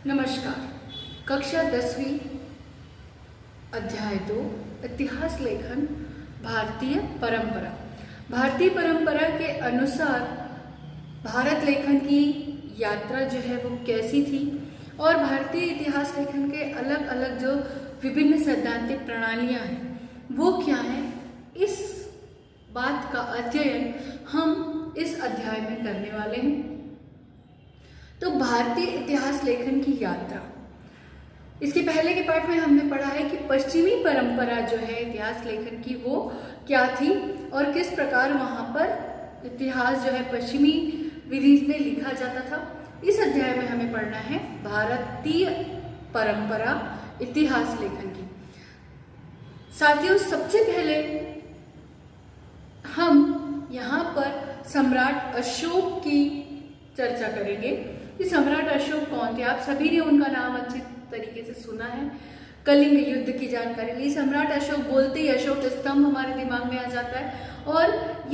नमस्कार। कक्षा 10वीं अध्याय 2 इतिहास लेखन भारतीय परंपरा। भारतीय परंपरा के अनुसार भारत लेखन की यात्रा जो है वो कैसी थी और भारतीय इतिहास लेखन के अलग अलग जो विभिन्न सैद्धांतिक प्रणालियां हैं वो क्या है, इस बात का अध्ययन हम इस अध्याय में करने वाले हैं। तो भारतीय इतिहास लेखन की यात्रा, इसके पहले के पाठ में हमने पढ़ा है कि पश्चिमी परंपरा जो है इतिहास लेखन की वो क्या थी और किस प्रकार वहाँ पर इतिहास जो है पश्चिमी विधि में लिखा जाता था। इस अध्याय में हमें पढ़ना है भारतीय परंपरा इतिहास लेखन की। साथियों, सबसे पहले हम यहाँ पर सम्राट अशोक की चर्चा करेंगे कि सम्राट अशोक कौन थे। आप सभी ने उनका नाम अच्छी तरीके से सुना है, कलिंग युद्ध की जानकारी ली। सम्राट अशोक बोलते ही अशोक स्तंभ हमारे दिमाग में आ जाता है और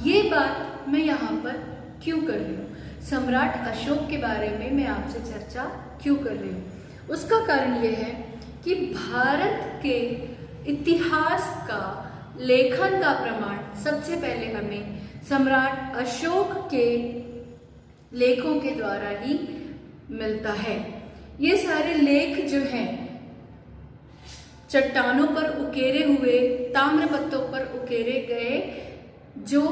ये बात मैं यहाँ पर क्यों कर रही हूँ, सम्राट अशोक के बारे में मैं आपसे चर्चा क्यों कर रही हूँ, उसका कारण ये है कि भारत के इतिहास का लेखन का प्रमाण सबसे पहले हमें सम्राट अशोक के लेखों के द्वारा ही मिलता है। ये सारे लेख जो हैं चट्टानों पर उकेरे हुए, ताम्र पत्तों पर उकेरे गए जो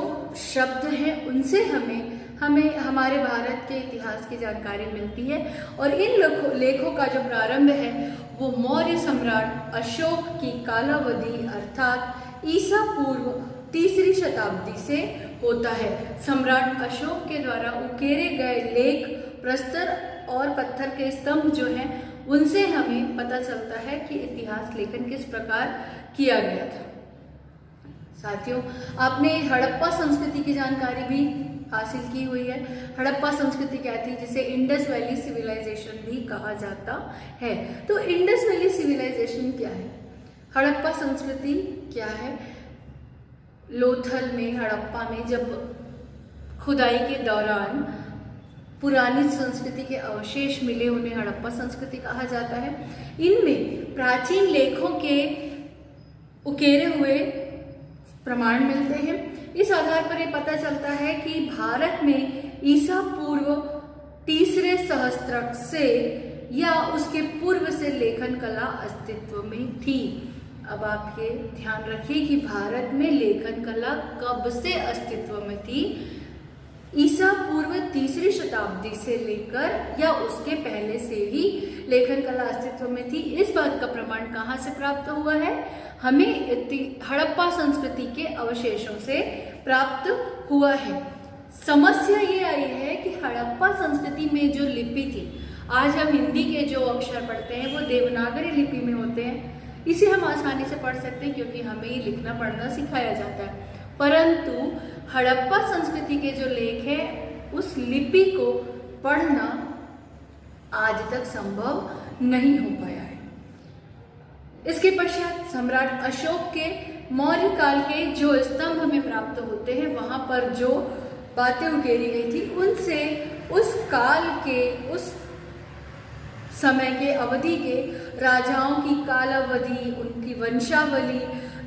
शब्द हैं उनसे हमें हमारे भारत के इतिहास की जानकारी मिलती है। और इन लेखों का जो प्रारंभ है वो मौर्य सम्राट अशोक की कालावधि अर्थात ईसा पूर्व 3री शताब्दी से होता है। सम्राट अशोक के द्वारा उकेरे गए लेख, प्रस्तर और पत्थर के स्तंभ जो हैं उनसे हमें पता चलता है कि इतिहास लेखन किस प्रकार किया गया था। साथियों, आपने हड़प्पा संस्कृति की जानकारी भी हासिल की हुई है। हड़प्पा संस्कृति क्या थी, जिसे इंडस वैली सिविलाइजेशन भी कहा जाता है। तो इंडस वैली सिविलाइजेशन क्या है, हड़प्पा संस्कृति क्या है। लोथल में, हड़प्पा में जब खुदाई के दौरान पुरानी संस्कृति के अवशेष मिले, उन्हें हड़प्पा संस्कृति कहा जाता है। इनमें प्राचीन लेखों के उकेरे हुए प्रमाण मिलते हैं। इस आधार पर यह पता चलता है कि भारत में ईसा पूर्व 3रे सहस्त्रक से या उसके पूर्व से लेखन कला अस्तित्व में थी। अब आप ये ध्यान रखिए कि भारत में लेखन कला कब से अस्तित्व में थी। ईसा पूर्व 3री शताब्दी से लेकर या उसके पहले से ही लेखन कला अस्तित्व में थी। इस बात का प्रमाण कहाँ से प्राप्त हुआ है, हमें हड़प्पा संस्कृति के अवशेषों से प्राप्त हुआ है। समस्या ये आई है कि हड़प्पा संस्कृति में जो लिपि थी, आज हम हिंदी के जो अक्षर पढ़ते हैं वो देवनागरी लिपि में होते हैं। इसे हम आसानी से पढ़ सकते हैं क्योंकि हमें ये लिखना पढ़ना सिखाया जाता है। परंतु हड़प्पा संस्कृति के जो लेख हैं उस लिपि को पढ़ना आज तक संभव नहीं हो पाया है। इसके पश्चात सम्राट अशोक के मौर्य काल के जो स्तंभ हमें प्राप्त होते हैं, वहां पर जो बातें उकेरी गई थी उनसे उस काल के, उस समय के अवधि के राजाओं की कालावधि, उनकी वंशावली,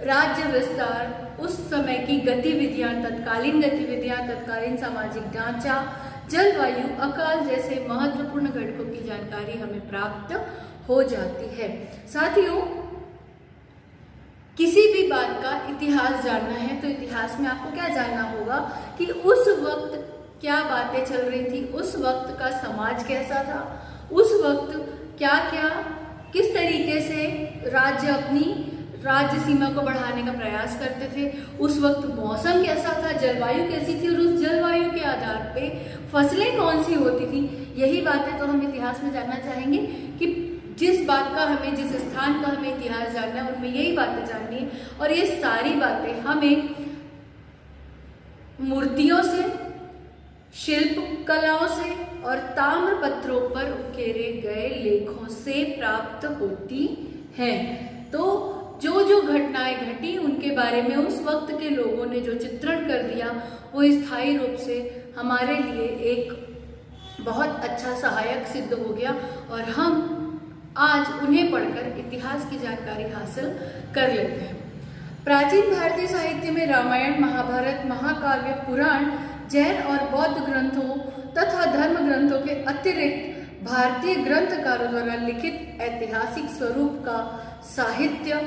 राज्य विस्तार, उस समय की गतिविधियां, तत्कालीन गतिविधियां, तत्कालीन सामाजिक ढांचा, जलवायु, अकाल जैसे महत्वपूर्ण घटकों की जानकारी हमें प्राप्त हो जाती है। साथियों, किसी भी बात का इतिहास जानना है तो इतिहास में आपको क्या जानना होगा कि उस वक्त क्या बातें चल रही थी, उस वक्त का समाज कैसा था, उस वक्त क्या क्या किस तरीके से राज्य अपनी राज्य सीमा को बढ़ाने का प्रयास करते थे, उस वक्त मौसम कैसा था, जलवायु कैसी थी और उस जलवायु के आधार पे फसलें कौन सी होती थी। यही बातें तो हम इतिहास में जानना चाहेंगे कि जिस बात का हमें, जिस स्थान का हमें इतिहास जानना है उनमें यही बातें जाननी है। और ये सारी बातें हमें मूर्तियों से, शिल्प कलाओं से और ताम्र पत्रों पर उकेरे गए लेखों से प्राप्त होती हैं। तो जो जो घटनाएं घटी उनके बारे में उस वक्त के लोगों ने जो चित्रण कर दिया वो स्थायी रूप से हमारे लिए एक बहुत अच्छा सहायक सिद्ध हो गया और हम आज उन्हें पढ़कर इतिहास की जानकारी हासिल कर लेते हैं। प्राचीन भारतीय साहित्य में रामायण, महाभारत, महाकाव्य, पुराण, जैन और बौद्ध ग्रंथों तथा धर्म ग्रंथों के अतिरिक्त भारतीय ग्रंथकारों द्वारा लिखित ऐतिहासिक स्वरूप का साहित्य,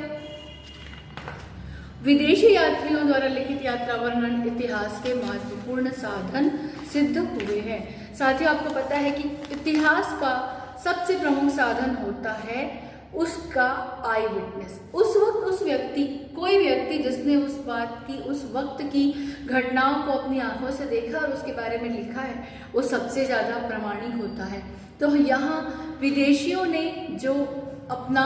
विदेशी यात्रियों द्वारा लिखित यात्रा वर्णन इतिहास के महत्वपूर्ण साधन सिद्ध हुए हैं। साथियों, आपको पता है कि इतिहास का सबसे प्रमुख साधन होता है उसका आई विटनेस। उस वक्त उस व्यक्ति, कोई व्यक्ति जिसने उस बात की, उस वक्त की घटनाओं को अपनी आंखों से देखा और उसके बारे में लिखा है, वो सबसे ज़्यादा प्रामाणिक होता है। तो यहाँ विदेशियों ने जो अपना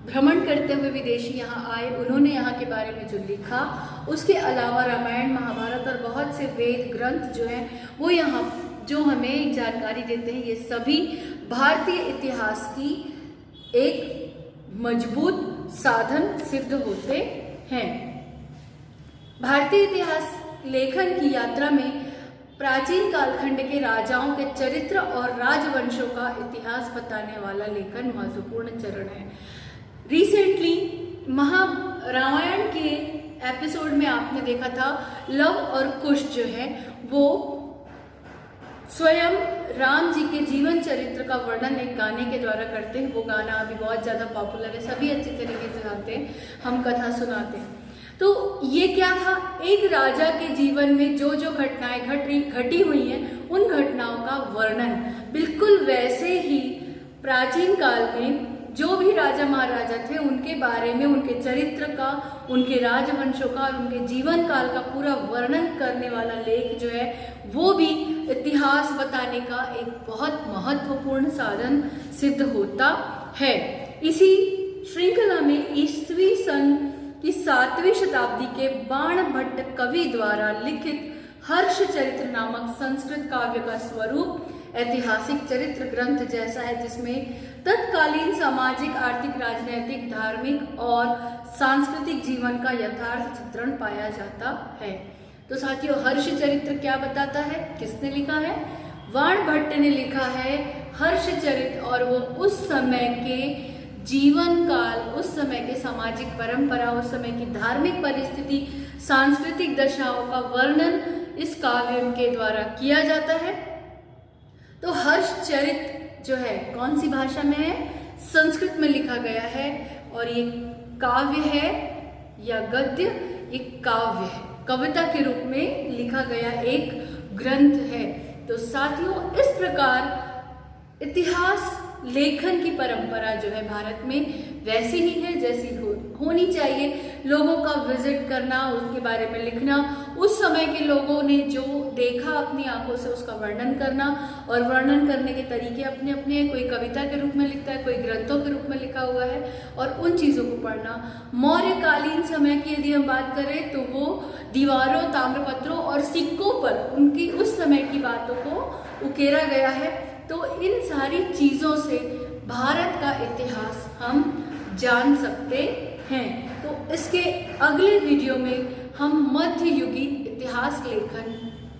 भ्रमण करते हुए विदेशी यहाँ आए, उन्होंने यहाँ के बारे में जो लिखा, उसके अलावा रामायण, महाभारत और बहुत से वेद ग्रंथ जो हैं वो यहाँ जो हमें जानकारी देते हैं, ये सभी भारतीय इतिहास की एक मजबूत साधन सिद्ध होते हैं। भारतीय इतिहास लेखन की यात्रा में प्राचीन कालखंड के राजाओं के चरित्र और राजवंशों का इतिहास बताने वाला लेखन महत्वपूर्ण चरण है। रिसेंटली रामायण के एपिसोड में आपने देखा था लव और कुश जो है वो स्वयं राम जी के जीवन चरित्र का वर्णन एक गाने के द्वारा करते हैं। वो गाना अभी बहुत ज़्यादा पॉपुलर है, सभी अच्छी तरीके से जानते हैं, हम कथा सुनाते हैं। तो ये क्या था, एक राजा के जीवन में जो जो घटनाएं घटी हुई हैं, उन घटनाओं का वर्णन बिल्कुल वैसे ही प्राचीन काल में जो भी राजा महाराजा थे उनके बारे में, उनके चरित्र का, उनके राजवंशों का और उनके जीवन काल का पूरा वर्णन करने वाला लेख जो है वो भी इतिहास बताने का एक बहुत महत्वपूर्ण साधन सिद्ध होता है। इसी श्रृंखला में ईस्वी सन की 7वीं शताब्दी के बाणभट्ट कवि द्वारा लिखित हर्षचरित्र नामक संस्कृत काव्य का स्वरूप ऐतिहासिक चरित्र ग्रंथ जैसा है, जिसमें तत्कालीन सामाजिक, आर्थिक, राजनीतिक, धार्मिक और सांस्कृतिक जीवन का यथार्थ चित्रण पाया जाता है। तो साथियों, हर्षचरित्र क्या बताता है, किसने लिखा है? बाणभट्ट ने लिखा है हर्षचरित्र, और वो उस समय के जीवन काल, उस समय के सामाजिक परंपरा, उस समय की धार्मिक परिस्थिति, सांस्कृतिक दशाओं का वर्णन इस काव्य के द्वारा किया जाता है। तो हर्षचरित्र जो है कौन सी भाषा में है? संस्कृत में लिखा गया है और ये काव्य है या गद्य? ये काव्य है, कविता के रूप में लिखा गया एक ग्रंथ है। तो साथियों, इस प्रकार इतिहास लेखन की परंपरा जो है भारत में वैसी ही है जैसी होनी चाहिए। लोगों का विजिट करना, उसके बारे में लिखना, उस समय के लोगों ने जो देखा अपनी आंखों से उसका वर्णन करना, और वर्णन करने के तरीके अपने अपने हैं। कोई कविता के रूप में लिखता है, कोई ग्रंथों के रूप में लिखा हुआ है, और उन चीज़ों को पढ़ना। मौर्यकालीन समय की यदि हम बात करें तो वो दीवारों, ताम्रपत्रों और सिक्कों पर उनकी उस समय की बातों को उकेरा गया है। तो इन सारी चीज़ों से भारत का इतिहास हम जान सकते हैं। तो इसके अगले वीडियो में हम मध्ययुगीन इतिहास लेखन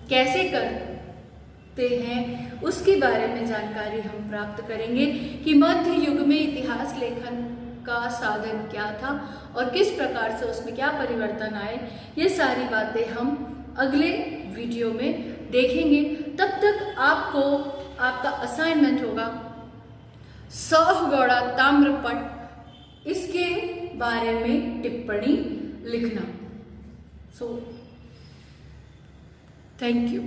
कैसे करते हैं उसके बारे में जानकारी हम प्राप्त करेंगे कि मध्य युग में इतिहास लेखन का साधन क्या था और किस प्रकार से उसमें क्या परिवर्तन आए। ये सारी बातें हम अगले वीडियो में देखेंगे। तब तक आपको आपका असाइनमेंट होगा सौहगौड़ा ताम्रपट, इसके बारे में टिप्पणी लिखना। So thank you.